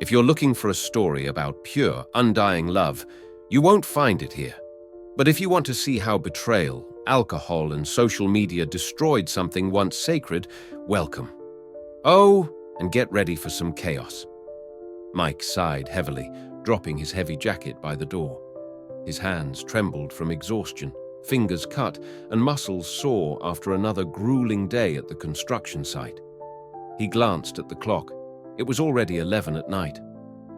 If you're looking for a story about pure, undying love, you won't find it here. But if you want to see how betrayal, alcohol, and social media destroyed something once sacred, welcome. Oh, and get ready for some chaos. Mike sighed heavily, dropping his heavy jacket by the door. His hands trembled from exhaustion, fingers cut, and muscles sore after another grueling day at the construction site. He glanced at the clock. It was already 11 at night.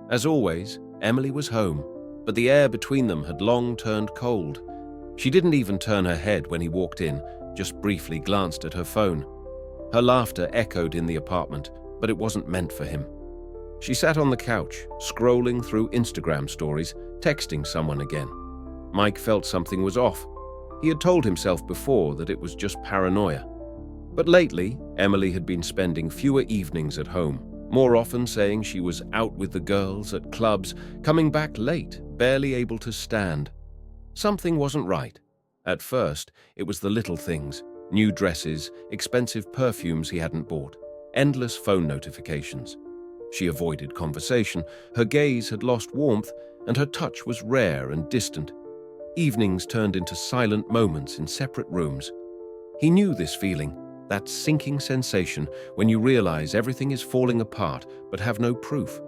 As always, Emily was home, but the air between them had long turned cold. She didn't even turn her head when he walked in, just briefly glanced at her phone. Her laughter echoed in the apartment, but it wasn't meant for him. She sat on the couch, scrolling through Instagram stories, texting someone again. Mike felt something was off. He had told himself before that it was just paranoia. But lately, Emily had been spending fewer evenings at home, more often saying she was out with the girls at clubs, coming back late, barely able to stand. Something wasn't right. At first, it was the little things, new dresses, expensive perfumes he hadn't bought, endless phone notifications. She avoided conversation, her gaze had lost warmth, and her touch was rare and distant. Evenings turned into silent moments in separate rooms. He knew this feeling, that sinking sensation when you realize everything is falling apart but have no proof.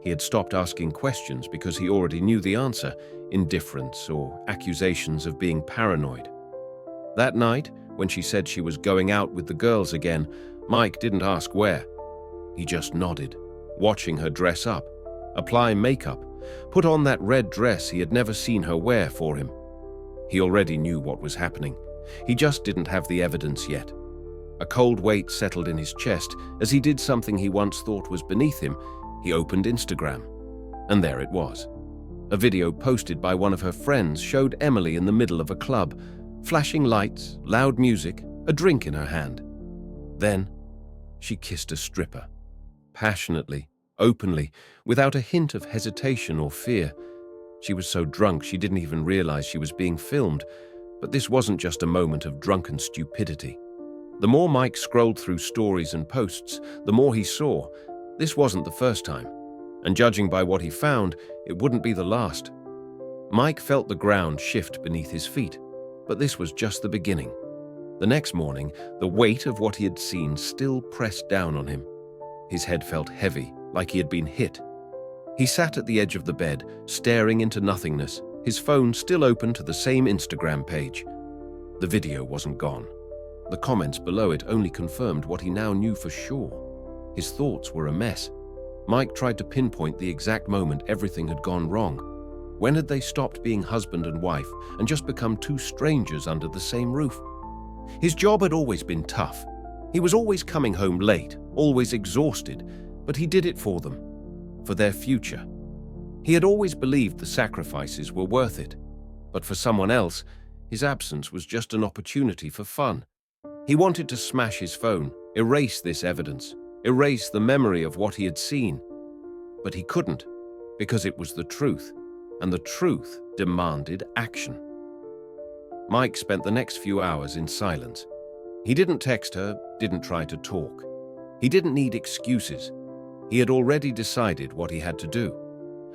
He had stopped asking questions because he already knew the answer, indifference or accusations of being paranoid. That night, when she said she was going out with the girls again, Mike didn't ask where. He just nodded, watching her dress up, apply makeup, put on that red dress he had never seen her wear for him. He already knew what was happening. He just didn't have the evidence yet. A cold weight settled in his chest as he did something he once thought was beneath him. He opened Instagram. And there it was. A video posted by one of her friends showed Emily in the middle of a club, flashing lights, loud music, a drink in her hand. Then, she kissed a stripper. Passionately, openly, without a hint of hesitation or fear. She was so drunk she didn't even realize she was being filmed, but this wasn't just a moment of drunken stupidity. The more Mike scrolled through stories and posts, the more he saw. This wasn't the first time, and judging by what he found, it wouldn't be the last. Mike felt the ground shift beneath his feet, but this was just the beginning. The next morning, the weight of what he had seen still pressed down on him. His head felt heavy, like he had been hit. He sat at the edge of the bed, staring into nothingness, his phone still open to the same Instagram page. The video wasn't gone. The comments below it only confirmed what he now knew for sure. His thoughts were a mess. Mike tried to pinpoint the exact moment everything had gone wrong. When had they stopped being husband and wife and just become two strangers under the same roof? His job had always been tough. He was always coming home late, always exhausted, but he did it for them, for their future. He had always believed the sacrifices were worth it, but for someone else, his absence was just an opportunity for fun. He wanted to smash his phone, erase this evidence, erase the memory of what he had seen. But he couldn't, because it was the truth, and the truth demanded action. Mike spent the next few hours in silence. He didn't text her, didn't try to talk. He didn't need excuses. He had already decided what he had to do.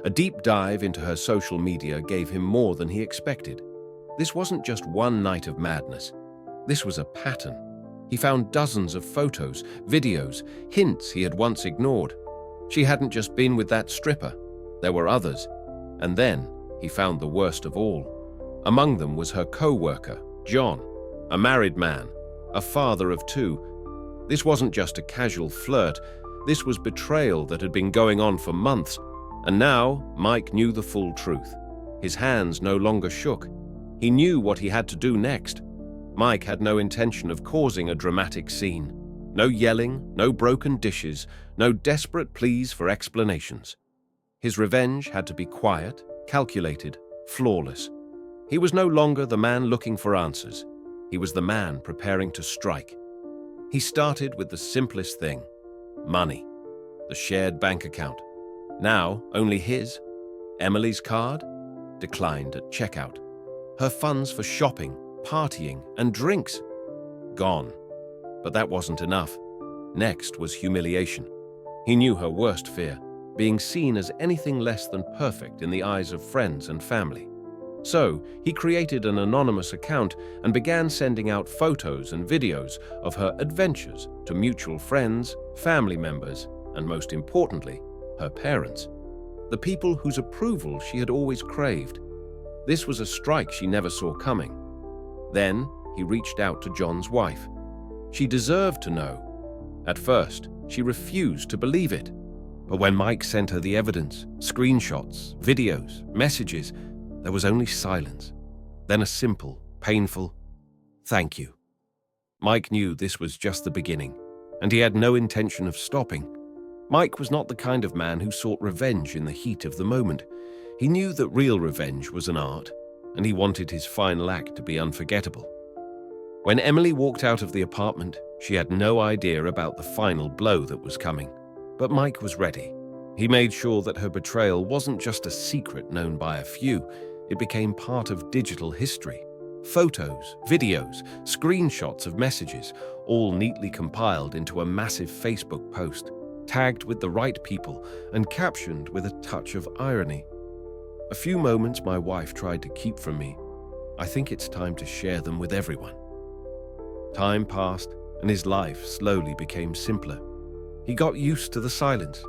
A deep dive into her social media gave him more than he expected. This wasn't just one night of madness. This was a pattern. He found dozens of photos, videos, hints he had once ignored. She hadn't just been with that stripper. There were others. And then he found the worst of all. Among them was her co-worker, John, a married man, a father of two. This wasn't just a casual flirt. This was betrayal that had been going on for months. And now Mike knew the full truth. His hands no longer shook. He knew what he had to do next. Mike had no intention of causing a dramatic scene. No yelling, no broken dishes, no desperate pleas for explanations. His revenge had to be quiet, calculated, flawless. He was no longer the man looking for answers. He was the man preparing to strike. He started with the simplest thing: money, the shared bank account. Now only his. Emily's card declined at checkout. Her funds for shopping, partying, and drinks gone. But that wasn't enough. Next was humiliation. He knew her worst fear: being seen as anything less than perfect in the eyes of friends and family. So, he created an anonymous account and began sending out photos and videos of her adventures to mutual friends, family members, and most importantly, her parents, the people whose approval she had always craved. This was a strike she never saw coming. Then, he reached out to John's wife. She deserved to know. At first, she refused to believe it. But when Mike sent her the evidence, screenshots, videos, messages, there was only silence. Then a simple, painful, "Thank you." Mike knew this was just the beginning, and he had no intention of stopping. Mike was not the kind of man who sought revenge in the heat of the moment. He knew that real revenge was an art, and he wanted his final act to be unforgettable. When Emily walked out of the apartment, she had no idea about the final blow that was coming. But Mike was ready. He made sure that her betrayal wasn't just a secret known by a few. It became part of digital history. Photos, videos, screenshots of messages, all neatly compiled into a massive Facebook post, tagged with the right people and captioned with a touch of irony. A few moments my wife tried to keep from me. I think it's time to share them with everyone. Time passed, and his life slowly became simpler. He got used to the silence.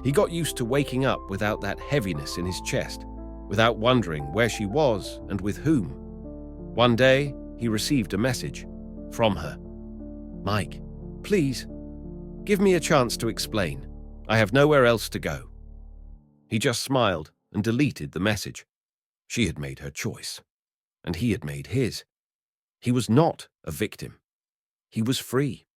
He got used to waking up without that heaviness in his chest, without wondering where she was and with whom. One day, he received a message from her. "Mike, please, give me a chance to explain. I have nowhere else to go." He just smiled and deleted the message. She had made her choice, and he had made his. He was not a victim. He was free.